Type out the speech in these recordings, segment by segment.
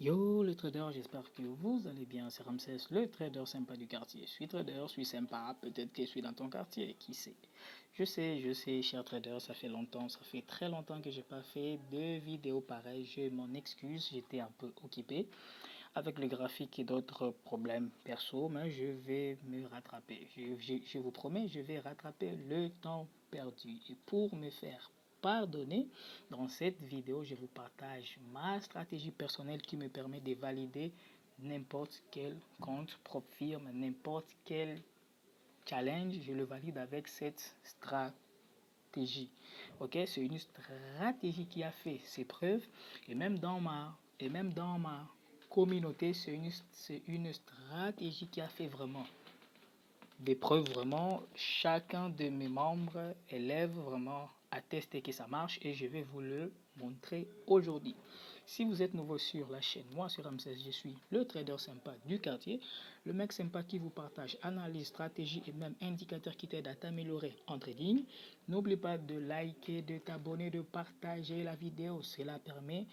Yo le trader, j'espère que vous allez bien, c'est Ramsès, le trader sympa du quartier. Je suis trader, je suis sympa, peut-être que je suis dans ton quartier, qui sait. Je sais, cher trader, ça fait longtemps, ça fait très longtemps que j'ai pas fait de vidéos pareilles. Je m'en excuse, j'étais un peu occupé avec le graphique et d'autres problèmes perso, mais je vais me rattraper. Je vous promets, je vais rattraper le temps perdu. Et pour me faire pardonner, dans cette vidéo, je vous partage ma stratégie personnelle qui me permet de valider n'importe quel compte propre firme, n'importe quel challenge, je le valide avec cette stratégie. Ok, c'est une stratégie qui a fait ses preuves et même dans ma communauté, c'est une stratégie qui a fait vraiment des preuves. Vraiment, chacun de mes membres, élèves, vraiment attesté que ça marche et je vais vous le montrer aujourd'hui. Si vous êtes nouveau sur la chaîne, moi c'est Ramsès, je suis le trader sympa du quartier, le mec sympa qui vous partage analyse, stratégie et même indicateurs qui t'aident à t'améliorer en trading. N'oublie pas de liker, de t'abonner, de partager la vidéo, cela permet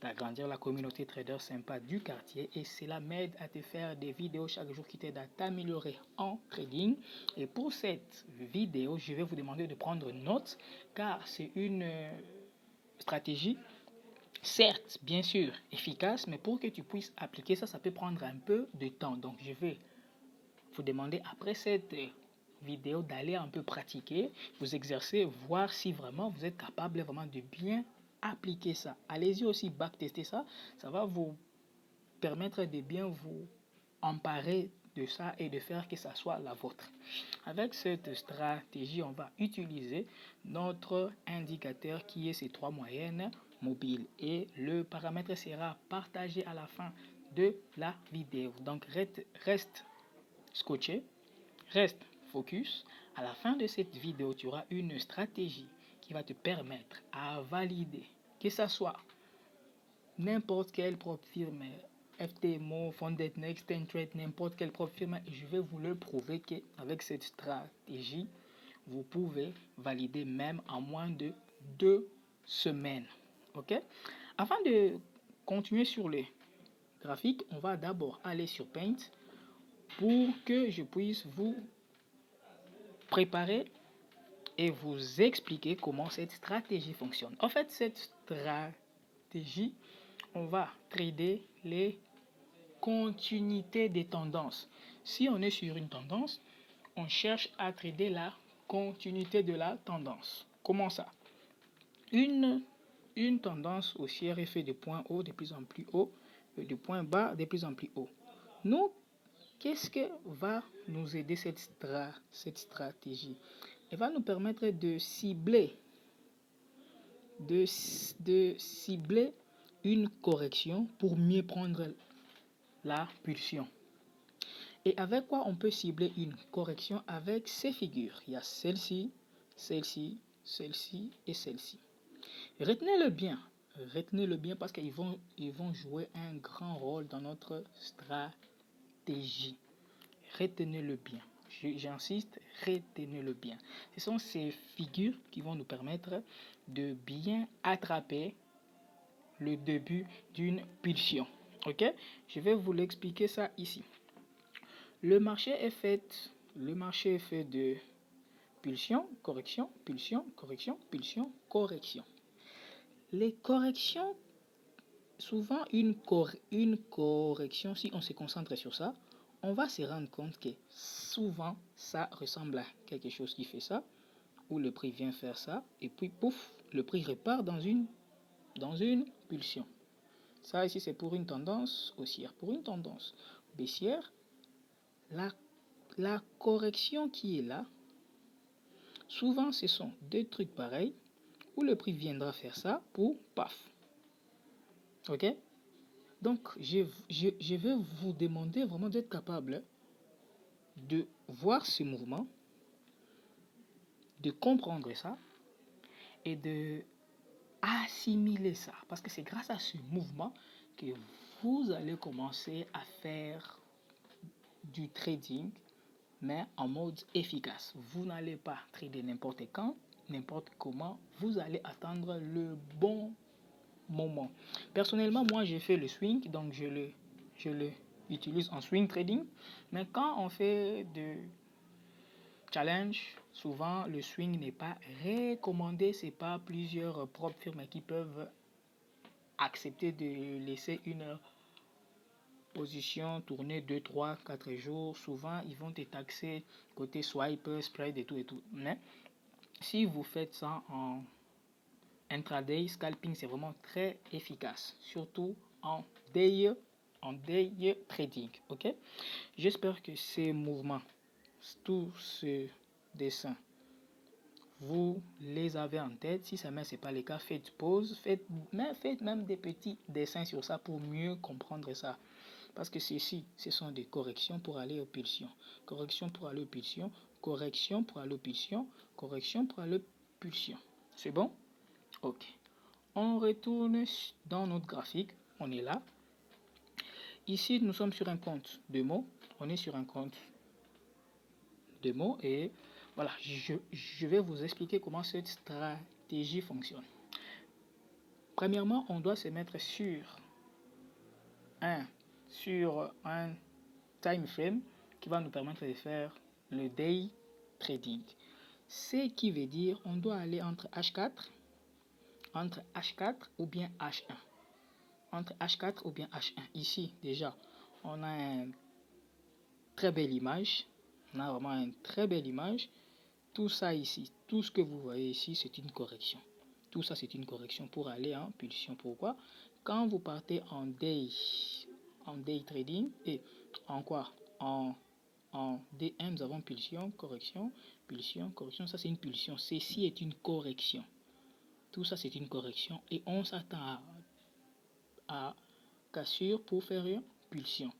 d'agrandir la communauté trader sympa du quartier et cela m'aide à te faire des vidéos chaque jour qui t'aident à t'améliorer en trading. Et pour cette vidéo, je vais vous demander de prendre note car c'est une stratégie certes bien sûr efficace, mais pour que tu puisses appliquer ça, ça peut prendre un peu de temps. Donc je vais vous demander après cette vidéo d'aller un peu pratiquer, vous exercer, voir si vraiment vous êtes capable vraiment de bien appliquer ça. Allez-y aussi backtester ça, ça va vous permettre de bien vous emparer de ça et de faire que ça soit la vôtre. Avec cette stratégie, on va utiliser notre indicateur qui est ces trois moyennes mobiles et le paramètre sera partagé à la fin de la vidéo. Donc reste scotché, reste focus. À la fin de cette vidéo, tu auras une stratégie qui va te permettre à valider que ça soit n'importe quelle propre firme, FTMO, Funded Next, Trade, n'importe quelle propre firme, et je vais vous le prouver qu'avec cette stratégie, vous pouvez valider même en moins de 2 semaines. Ok? Avant de continuer sur les graphiques, on va d'abord aller sur Paint pour que je puisse vous préparer et vous expliquer comment cette stratégie fonctionne. En fait, cette stratégie, on va trader les continuités des tendances. Si on est sur une tendance, on cherche à trader la continuité de la tendance. Comment ça? Une tendance haussière est faite de points hauts de plus en plus haut et de points bas de plus en plus haut. Nous, qu'est-ce que va nous aider cette stratégie? Elle va nous permettre de cibler une correction pour mieux prendre la pulsion. Et avec quoi on peut cibler une correction? Avec ces figures. Il y a celle-ci, celle-ci, celle-ci et celle-ci. Retenez-le bien parce qu'ils vont jouer un grand rôle dans notre stratégie. Retenez-le bien. J'insiste, retenez-le bien. Ce sont ces figures qui vont nous permettre de bien attraper le début d'une pulsion. Ok? Je vais vous l'expliquer ça ici. Le marché est fait de pulsion, correction, pulsion, correction, pulsion, correction. Les corrections, souvent une correction, si on se concentre sur ça, on va se rendre compte que souvent ça ressemble à quelque chose qui fait ça, où le prix vient faire ça, et puis pouf, le prix repart dans une pulsion. Ça ici c'est pour une tendance haussière. Pour une tendance baissière, la correction qui est là, souvent ce sont deux trucs pareils, où le prix viendra faire ça pour paf. Ok? Donc je vais vous demander vraiment d'être capable de voir ce mouvement, de comprendre ça et de assimiler ça. Parce que c'est grâce à ce mouvement que vous allez commencer à faire du trading, mais en mode efficace. Vous n'allez pas trader n'importe quand, n'importe comment. Vous allez attendre le bon moment. Personnellement, moi, j'ai fait le swing, donc je le utilise en swing trading. Mais quand on fait de challenge, souvent le swing n'est pas recommandé. C'est pas plusieurs propres firmes qui peuvent accepter de laisser une position tourner 2, 3, 4 jours. Souvent, ils vont te taxer côté swipe, spread et tout et tout. Mais si vous faites ça en intraday, scalping, c'est vraiment très efficace, surtout en day trading. Ok, j'espère que ces mouvements, tout ce dessin, vous les avez en tête. Si jamais c'est pas le cas, faites pause, faites même des petits dessins sur ça pour mieux comprendre ça. Parce que ceci, ce sont des corrections pour aller aux pulsions. Correction pour aller aux pulsions, correction pour aller aux pulsions, correction pour aller aux pulsions. C'est bon? Ok. On retourne dans notre graphique. On est là. Ici, nous sommes sur un compte de mots. On est sur un compte de mots et voilà, je vais vous expliquer comment cette stratégie fonctionne. Premièrement, on doit se mettre sur un time frame qui va nous permettre de faire le day trading. Ce qui veut dire on doit aller entre H4 ou bien H1. Entre H4 ou bien H1. Ici, déjà, on a une très belle image. On a vraiment une très belle image. Tout ça ici, tout ce que vous voyez ici, c'est une correction. Tout ça, c'est une correction pour aller en pulsion. Pourquoi? Quand vous partez en day trading et en quoi? En D1, nous avons pulsion, correction, pulsion, correction. Ça, c'est une pulsion. Ceci est une correction. Tout ça, c'est une correction. Et on s'attend à cassure pour faire une pulsion.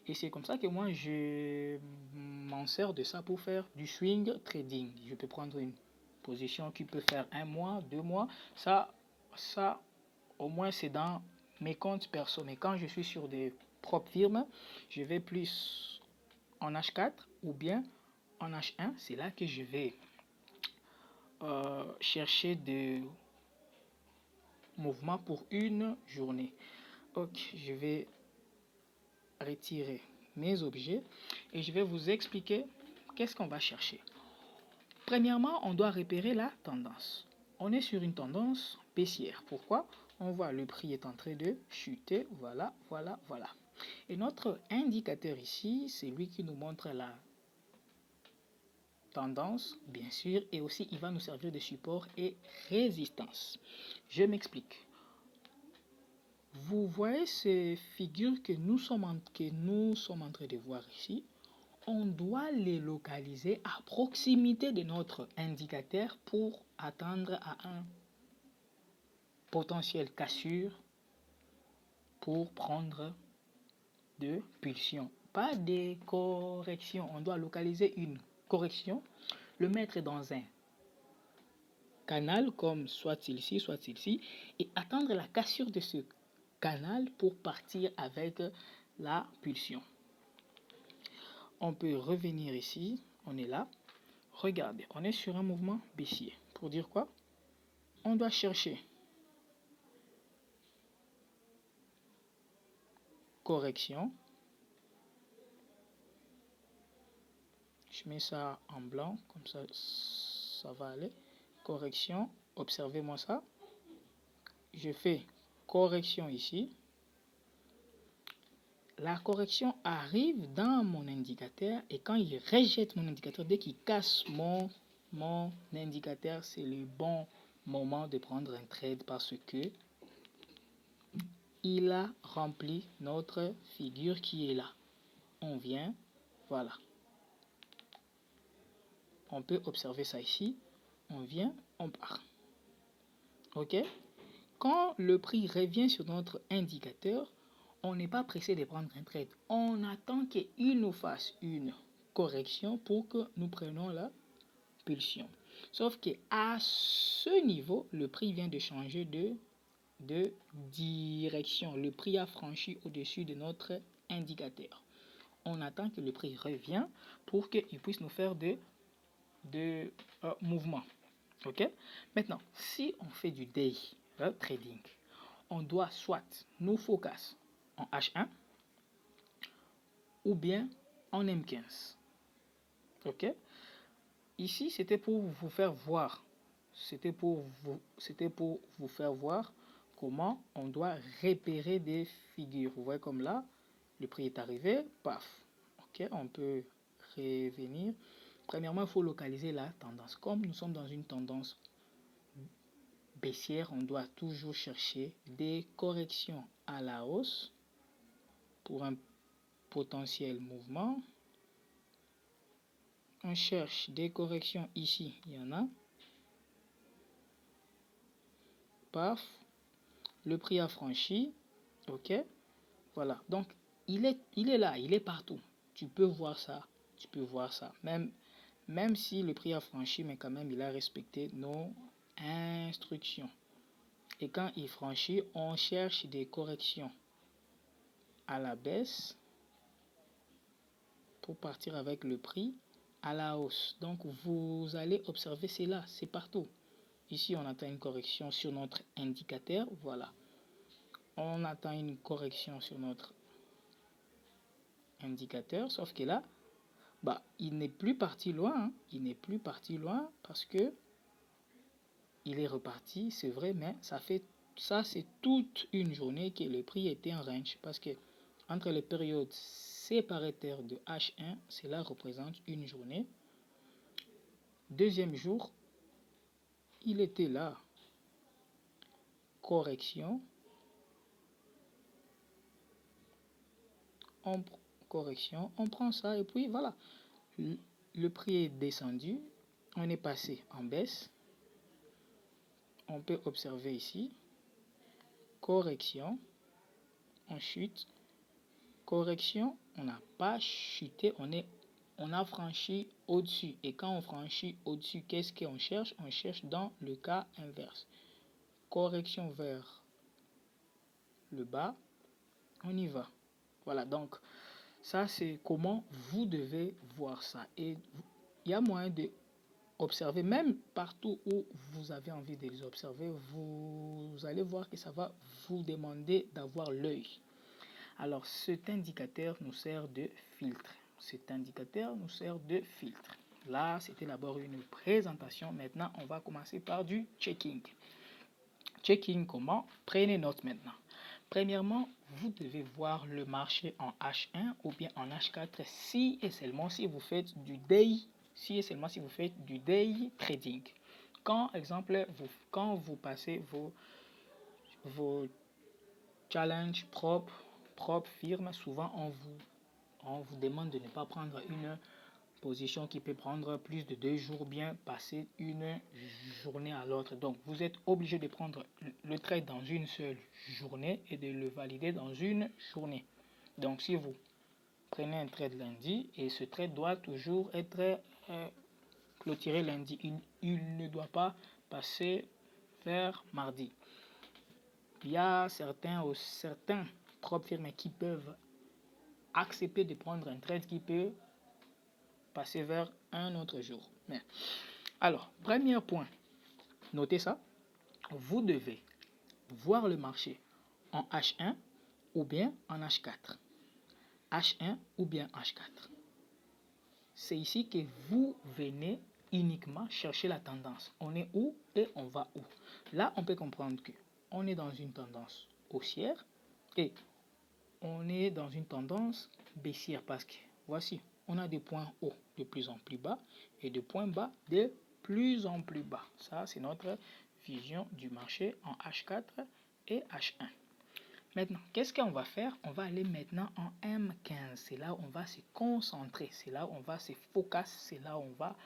Et c'est comme ça que moi, je m'en sers de ça pour faire du swing trading. Je peux prendre une position qui peut faire 1 mois, 2 mois. Ça, au moins, c'est dans mes comptes perso. Mais quand je suis sur des propres firmes, je vais plus en H4 ou bien en H1. C'est là que je vais chercher des mouvements pour une journée. Ok, je vais retirer mes objets et je vais vous expliquer qu'est-ce qu'on va chercher. Premièrement, on doit repérer la tendance. On est sur une tendance baissière. Pourquoi? On voit le prix est en train de chuter. Voilà, voilà, voilà. Et notre indicateur ici, c'est lui qui nous montre la tendance, bien sûr, et aussi il va nous servir de support et résistance. Je m'explique. Vous voyez ces figures que nous sommes en train de voir ici. On doit les localiser à proximité de notre indicateur pour attendre à un potentiel cassure pour prendre de pulsions. Pas des corrections. On doit localiser une correction, le mettre dans un canal comme soit celle-ci, et attendre la cassure de ce canal pour partir avec la pulsion. On peut revenir ici, on est là. Regardez, on est sur un mouvement baissier. Pour dire quoi? On doit chercher correction. Je mets ça en blanc, comme ça, ça va aller. Correction, observez-moi ça. Je fais correction ici. La correction arrive dans mon indicateur et quand il rejette mon indicateur, dès qu'il casse mon indicateur, c'est le bon moment de prendre un trade parce que il a rempli notre figure qui est là. On vient, voilà. On peut observer ça ici. On vient, on part. Ok? Quand le prix revient sur notre indicateur, on n'est pas pressé de prendre un trade. On attend qu'il nous fasse une correction pour que nous prenions la pulsion. Sauf qu'à ce niveau, le prix vient de changer de direction. Le prix a franchi au-dessus de notre indicateur. On attend que le prix revienne pour qu'il puisse nous faire de mouvements. Ok? Maintenant, si on fait du day trading, on doit soit nous focus en H1 ou bien en M15. Ok? Ici, c'était pour vous faire voir. C'était pour vous faire voir comment on doit repérer des figures. Vous voyez comme là, le prix est arrivé, paf. Ok, on peut revenir. Premièrement, il faut localiser la tendance. Comme nous sommes dans une tendance baissière, on doit toujours chercher des corrections à la hausse pour un potentiel mouvement. On cherche des corrections ici, il y en a. Paf, le prix a franchi. Ok, voilà. Donc, il est là, il est partout. Tu peux voir ça. Tu peux voir ça. Même si le prix a franchi, mais quand même, il a respecté nos instructions. Et quand il franchit, on cherche des corrections à la baisse pour partir avec le prix à la hausse. Donc, vous allez observer, c'est là, c'est partout. Ici, on attend une correction sur notre indicateur. Voilà. On attend une correction sur notre indicateur, sauf que là, il n'est plus parti loin. Hein. Il n'est plus parti loin parce que il est reparti, c'est vrai, mais ça c'est toute une journée que le prix était en range parce que entre les périodes séparataires de H1, cela représente une journée. Deuxième jour, il était là. Correction. On prend ça et puis voilà. Le prix est descendu. On est passé en baisse. On peut observer ici. Correction. On chute. Correction. On n'a pas chuté. On a franchi au-dessus. Et quand on franchit au-dessus, qu'est-ce qu'on cherche? On cherche dans le cas inverse. Correction vers le bas. On y va. Voilà, donc ça c'est comment vous devez voir ça. Et il y a moyen d'observer, même partout où vous avez envie de les observer, vous allez voir que ça va vous demander d'avoir l'œil. Alors cet indicateur nous sert de filtre. Cet indicateur nous sert de filtre. Là, c'était d'abord une présentation. Maintenant, on va commencer par du checking. Checking comment? Prenez note maintenant. Premièrement, vous devez voir le marché en H1 ou bien en H4 si et seulement si vous faites du day, trading. Quand, exemple, quand vous passez vos challenges propres firmes, souvent on vous demande de ne pas prendre une position qui peut prendre plus de 2 jours, bien passer une journée à l'autre. Donc, vous êtes obligé de prendre le trade dans une seule journée et de le valider dans une journée. Donc, si vous prenez un trade lundi et ce trade doit toujours être clôturé lundi, il ne doit pas passer vers mardi. Il y a certains propres firmes qui peuvent accepter de prendre un trade qui peut passer vers un autre jour. Mais, alors, premier point, notez ça, vous devez voir le marché en H1 ou bien en H4. H1 ou bien H4. C'est ici que vous venez uniquement chercher la tendance. On est où et on va où. Là, on peut comprendre que on est dans une tendance haussière et on est dans une tendance baissière parce que voici, on a des points hauts de plus en plus bas et des points bas de plus en plus bas. Ça, c'est notre vision du marché en H4 et H1. Maintenant, qu'est-ce qu'on va faire? On va aller maintenant en M15. C'est là où on va se concentrer. C'est là où on va se focus. C'est là où on va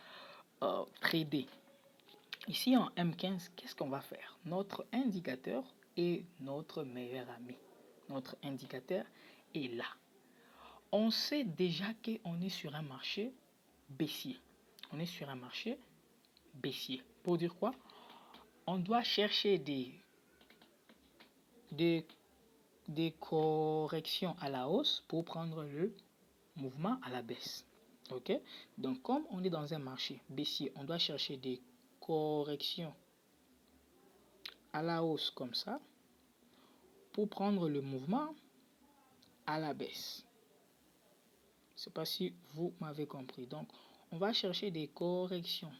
trader. Ici en M15, qu'est-ce qu'on va faire? Notre indicateur est notre meilleur ami. Notre indicateur est là. On sait déjà qu'on est sur un marché baissier. On est sur un marché baissier. Pour dire quoi? On doit chercher des corrections à la hausse pour prendre le mouvement à la baisse. Ok? Donc, comme on est dans un marché baissier, on doit chercher des corrections à la hausse comme ça pour prendre le mouvement à la baisse. Je ne sais pas si vous m'avez compris. Donc, on va chercher des corrections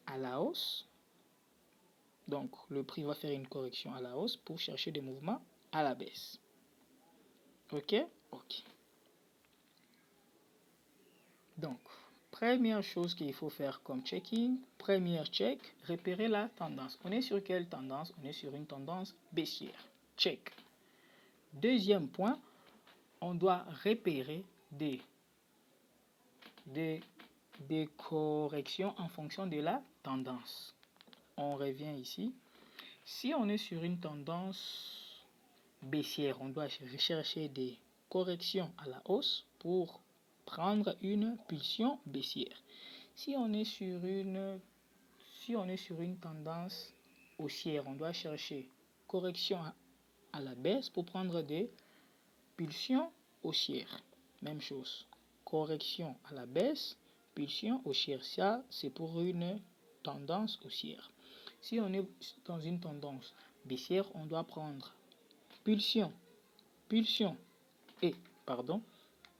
à la hausse. Donc, le prix va faire une correction à la hausse pour chercher des mouvements à la baisse. OK? OK. Donc, première chose qu'il faut faire comme checking, première check, repérer la tendance. On est sur quelle tendance? On est sur une tendance baissière. Check. Deuxième point, on doit repérer des corrections en fonction de la tendance. On revient ici. Si on est sur une tendance baissière, on doit rechercher des corrections à la hausse pour prendre une pulsion baissière. Si on est sur une tendance haussière, on doit chercher correction à la baisse pour prendre des pulsions haussières. Même chose. Correction à la baisse, pulsion haussière. Ça, c'est pour une tendance haussière. Si on est dans une tendance baissière, on doit prendre pulsion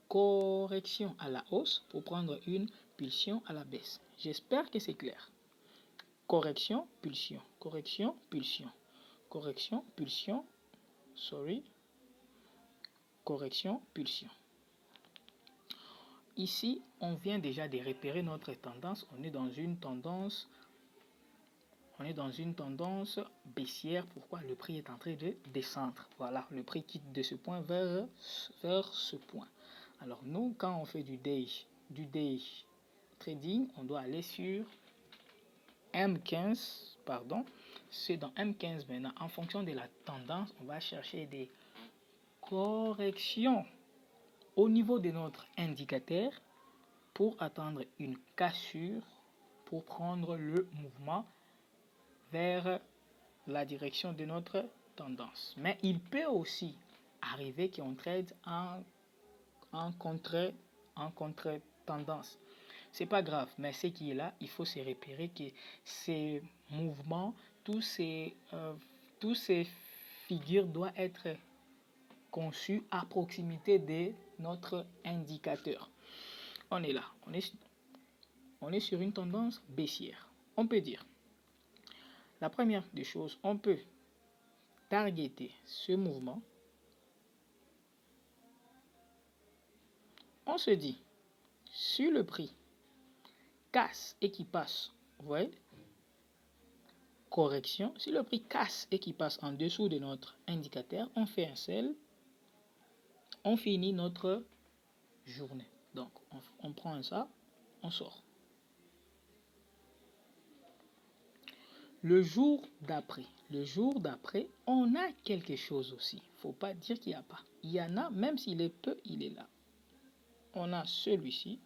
correction à la hausse pour prendre une pulsion à la baisse. J'espère que c'est clair. Correction, pulsion, correction, pulsion, correction, pulsion, correction, pulsion. Ici, on vient déjà de repérer notre tendance. On est dans une tendance baissière. Pourquoi? Le prix est en train de descendre. Voilà, le prix quitte de ce point vers ce point. Alors nous, quand on fait du day trading, on doit aller sur M15, c'est dans M15 maintenant. En fonction de la tendance, on va chercher des corrections au niveau de notre indicateur pour attendre une cassure pour prendre le mouvement vers la direction de notre tendance. Mais il peut aussi arriver qu'on trade en contre-tendance. C'est pas grave, mais ce qui est là, il faut se repérer que ces mouvements, tous ces figures doivent être conçues à proximité de notre indicateur. On est là, on est sur une tendance baissière. On peut dire, la première des choses, on peut targeter ce mouvement. On se dit, si le prix casse et qui passe, vous voyez, correction, si le prix casse et qui passe en dessous de notre indicateur, on fait un sell, on finit notre journée. Donc, on prend ça, on sort. Le jour d'après, on a quelque chose aussi. Il ne faut pas dire qu'il n'y a pas. Il y en a, même s'il est peu, il est là. On a celui-ci.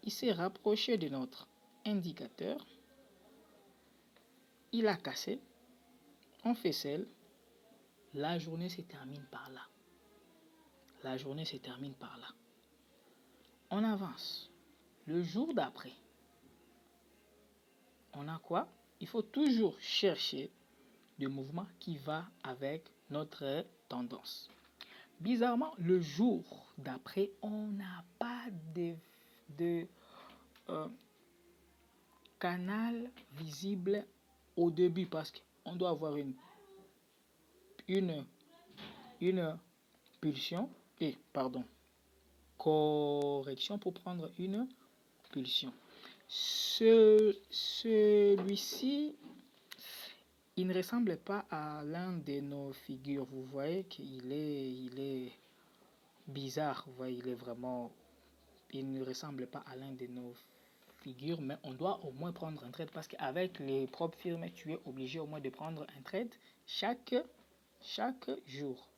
Il s'est rapproché de notre indicateur. Il a cassé. On fait sell. La journée se termine par là. On avance. Le jour d'après, on a quoi? Il faut toujours chercher des mouvements qui va avec notre tendance. Bizarrement, le jour d'après, on n'a pas de canal visible au début parce qu'on doit avoir une pulsion correction pour prendre une pulsion. Celui-ci, il ne ressemble pas à l'un de nos figures. Vous voyez qu'il est bizarre. Vous voyez, il ne ressemble pas à l'un de nos figures, mais on doit au moins prendre un trade parce qu'avec les propres firmes, tu es obligé au moins de prendre un trade chaque jour.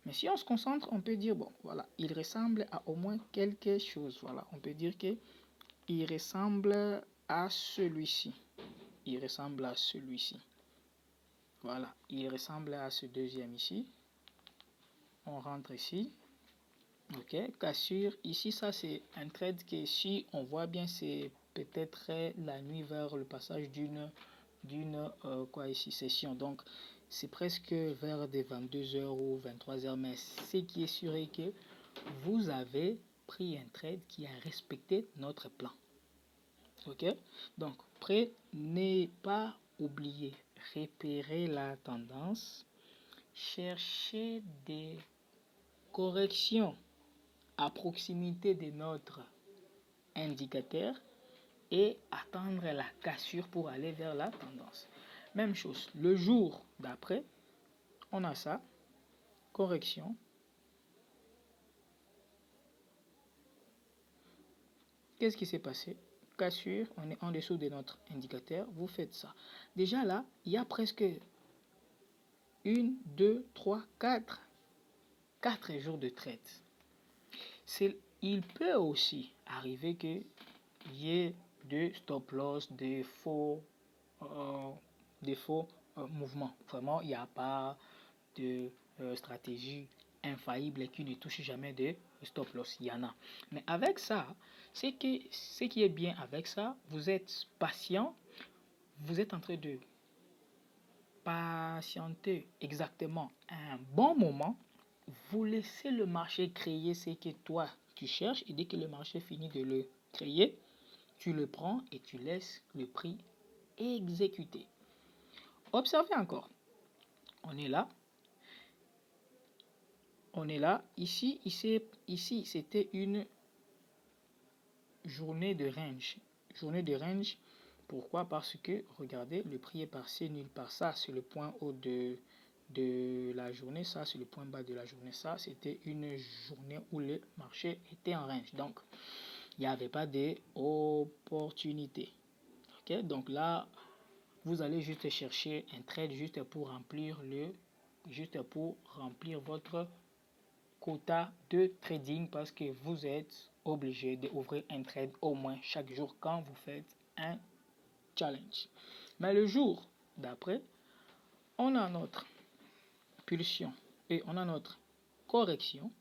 Mais si on se concentre, on peut dire, bon, voilà, il ressemble à au moins quelque chose. Voilà, on peut dire que il ressemble à celui-ci. Voilà, il ressemble à ce deuxième ici. On rentre ici. Ok, cassure. Ici, ça c'est un trade que si on voit bien, c'est peut-être la nuit vers le passage d'une d'une session. Donc, c'est presque vers des 22h ou 23h, mais ce qui est sûr est que vous avez pris un trade qui a respecté notre plan. Ok? Donc, ne pas oublier, repérer la tendance, chercher des corrections à proximité de notre indicateur et attendre la cassure pour aller vers la tendance. Même chose, le jour d'après, on a ça, correction. Qu'est-ce qui s'est passé? Cassure, on est en dessous de notre indicateur, vous faites ça. Déjà là, il y a presque 1, 2, 3, 4 jours de trade. Il peut aussi arriver qu'il y ait de stop loss, des faux mouvements. Vraiment, il n'y a pas de stratégie infaillible qui ne touche jamais de stop loss. Il y en a. Mais avec ça, ce qui est bien avec ça, vous êtes patient, vous êtes en train de patienter exactement un bon moment, vous laissez le marché créer ce que toi tu cherches et dès que le marché finit de le créer, tu le prends et tu laisses le prix exécuter. Observez encore. On est là. Ici, c'était une journée de range. Pourquoi? Parce que, regardez, le prix est passé nulle part. Ça, c'est le point haut de la journée. Ça, c'est le point bas de la journée. Ça, c'était une journée où le marché était en range. Donc, il n'y avait pas d'opportunité. Ok? Donc là, vous allez juste chercher un trade juste pour remplir votre quota de trading parce que vous êtes obligé d'ouvrir un trade au moins chaque jour quand vous faites un challenge. Mais le jour d'après, on a notre pulsion et on a notre correction.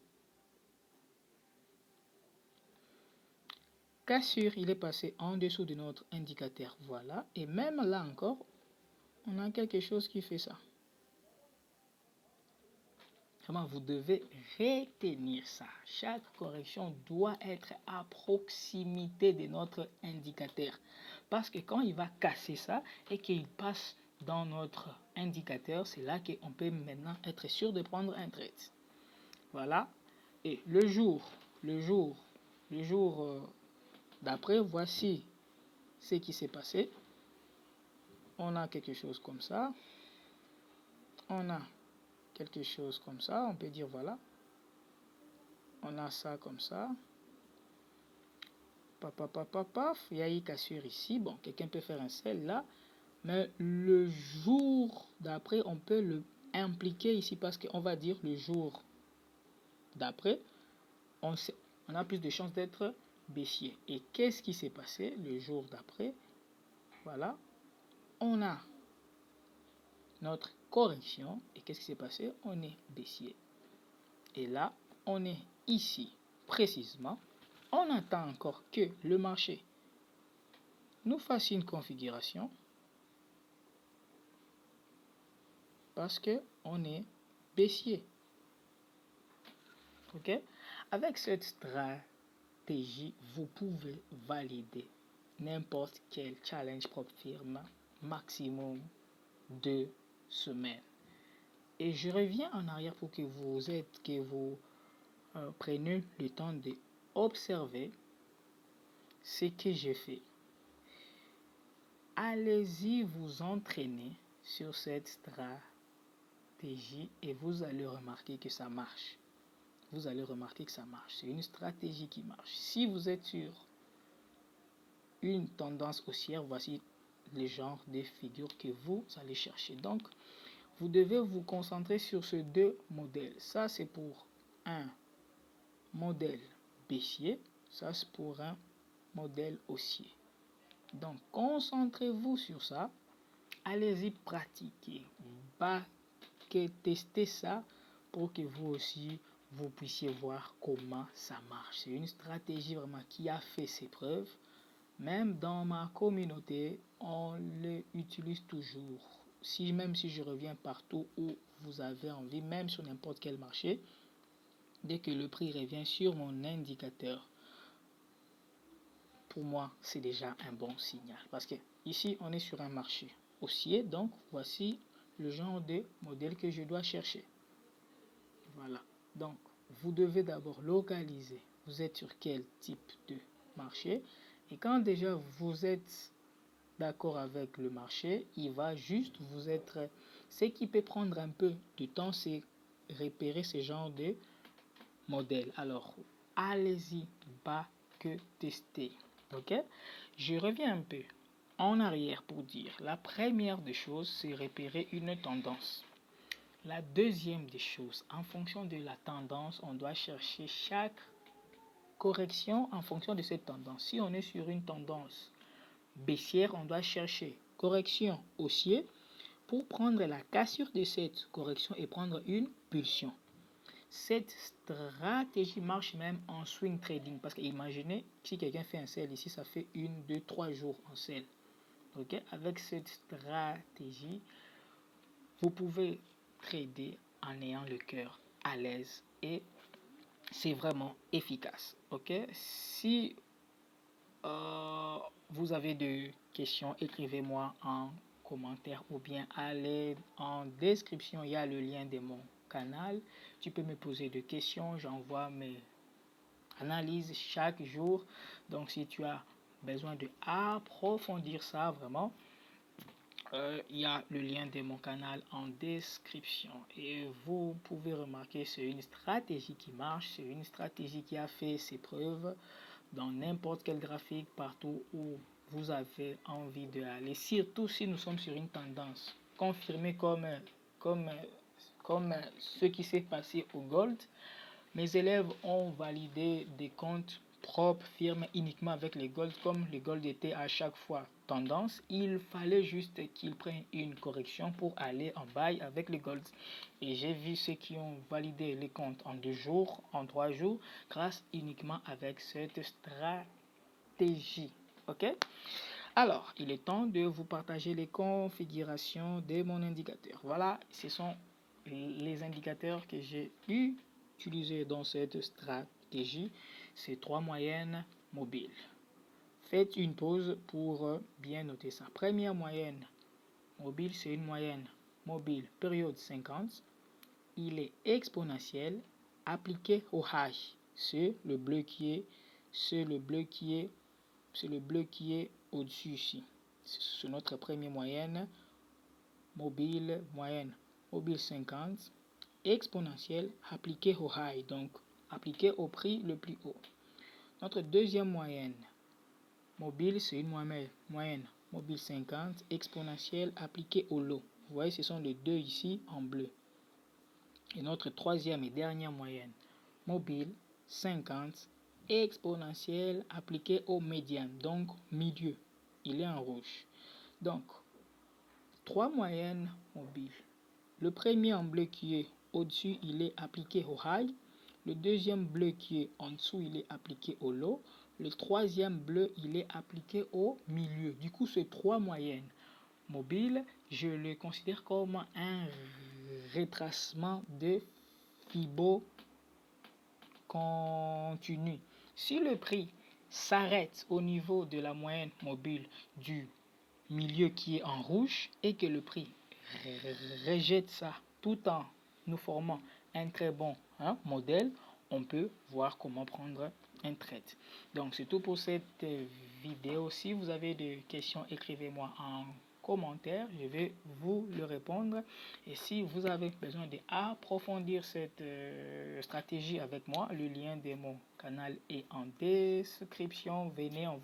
Cassure, il est passé en dessous de notre indicateur. Voilà. Et même là encore, on a quelque chose qui fait ça. Vraiment, vous devez retenir ça. Chaque correction doit être à proximité de notre indicateur. Parce que quand il va casser ça et qu'il passe dans notre indicateur, c'est là qu'on peut maintenant être sûr de prendre un trade. Voilà. Et le jour d'après, voici ce qui s'est passé. On a quelque chose comme ça. On a quelque chose comme ça. On peut dire voilà. On a ça comme ça. Paf, il y a une cassure ici. Bon, quelqu'un peut faire un sell là. Mais le jour d'après, on peut le impliquer ici parce qu'on va dire le jour d'après, on a plus de chances d'être baissier. Et qu'est-ce qui s'est passé le jour d'après? Voilà. On a notre correction. Et qu'est-ce qui s'est passé? On est baissier. Et là, on est ici précisément. On attend encore que le marché nous fasse une configuration parce que on est baissier. Ok? Avec cette stratégie, vous pouvez valider n'importe quel challenge propre firme maximum 2 semaines. Et je reviens en arrière pour que vous preniez le temps d'observer ce que j'ai fait. Allez-y vous entraîner sur cette stratégie et vous allez remarquer que ça marche. Vous allez remarquer que ça marche. C'est une stratégie qui marche. Si vous êtes sur une tendance haussière, voici les genres de figures que vous allez chercher. Donc, vous devez vous concentrer sur ces deux modèles. Ça, c'est pour un modèle baissier. Ça, c'est pour un modèle haussier. Donc, concentrez-vous sur ça. Allez-y pratiquer. Testez ça pour que vous aussi, vous puissiez voir comment ça marche. C'est une stratégie vraiment qui a fait ses preuves. Même dans ma communauté, on l'utilise toujours. Même si je reviens partout où vous avez envie, même sur n'importe quel marché, dès que le prix revient sur mon indicateur, pour moi, c'est déjà un bon signal. Parce que ici, on est sur un marché haussier. Donc, voici le genre de modèle que je dois chercher. Voilà. Donc, vous devez d'abord localiser. Vous êtes sur quel type de marché. Et quand déjà vous êtes d'accord avec le marché, il va juste vous être... Ce qui peut prendre un peu de temps, c'est repérer ce genre de modèle. Alors, allez-y, pas que tester. Ok, je reviens un peu en arrière pour dire la première des choses, c'est repérer une tendance. La deuxième des choses, en fonction de la tendance, on doit chercher chaque correction en fonction de cette tendance. Si on est sur une tendance baissière, on doit chercher correction haussière pour prendre la cassure de cette correction et prendre une pulsion. Cette stratégie marche même en swing trading parce que imaginez si quelqu'un fait un sell ici, ça fait 1, 2, 3 jours en sell. Ok, avec cette stratégie, vous pouvez trader en ayant le cœur à l'aise et c'est vraiment efficace. Ok, si vous avez des questions, écrivez-moi en commentaire ou bien allez en description, il y a le lien de mon canal. Tu peux me poser des questions, j'envoie mes analyses chaque jour. Donc si tu as besoin de approfondir ça vraiment, il y a le lien de mon canal en description. Et vous pouvez remarquer, c'est une stratégie qui marche, c'est une stratégie qui a fait ses preuves dans n'importe quel graphique, partout où vous avez envie d'aller, surtout si nous sommes sur une tendance confirmée comme ce qui s'est passé au gold. Mes élèves ont validé des comptes propres, firmes uniquement avec les gold, comme le gold était à chaque fois tendance. Il fallait juste qu'ils prennent une correction pour aller en buy avec les gold. Et j'ai vu ceux qui ont validé les comptes en 2 jours, en 3 jours, grâce uniquement avec cette stratégie. Ok? Alors, il est temps de vous partager les configurations de mon indicateur. Voilà, ce sont les indicateurs que j'ai utilisés dans cette stratégie. C'est 3 moyennes mobiles. Faites une pause pour bien noter ça. Première moyenne mobile, c'est une moyenne mobile période 50. Il est exponentiel appliqué au high. C'est le bleu qui est au-dessus ici. C'est notre première moyenne mobile 50 exponentielle appliquée au high, donc appliquée au prix le plus haut. Notre deuxième moyenne mobile, c'est une moyenne mobile 50 exponentielle appliquée au low. Vous voyez, ce sont les deux ici en bleu. Et notre troisième et dernière moyenne mobile 50 exponentielle appliquée au médian, donc milieu, il est en rouge. Donc 3 moyennes mobiles. Le premier en bleu qui est au-dessus, il est appliqué au high. Le deuxième bleu qui est en dessous, il est appliqué au low. Le troisième bleu, il est appliqué au milieu. Du coup, ces 3 moyennes mobiles, je le considère comme un retracement de Fibonacci continu. Si le prix s'arrête au niveau de la moyenne mobile du milieu qui est en rouge et que le prix rejette ça tout en nous formant un très bon modèle, on peut voir comment prendre un trade. Donc c'est tout pour cette vidéo. Si vous avez des questions, écrivez-moi en commentaire, je vais vous le répondre. Et si vous avez besoin d'approfondir cette stratégie avec moi, le lien de mon canal est en description. Venez, on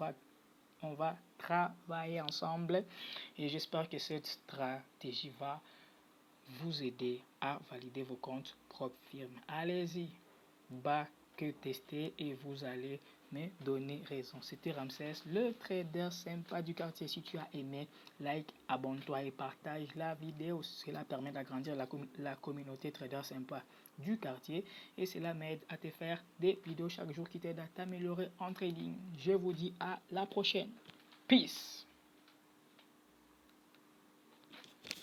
va travailler ensemble et j'espère que cette stratégie va vous aider à valider vos comptes propres firmes. Allez-y, bas que tester et vous allez me donner raison. C'était Ramsès, le trader sympa du quartier. Si tu as aimé, like, abonne-toi et partage la vidéo. Cela permet d'agrandir la communauté trader sympa du quartier et cela m'aide à te faire des vidéos chaque jour qui t'aident à t'améliorer en trading. Je vous dis à la prochaine. Peace.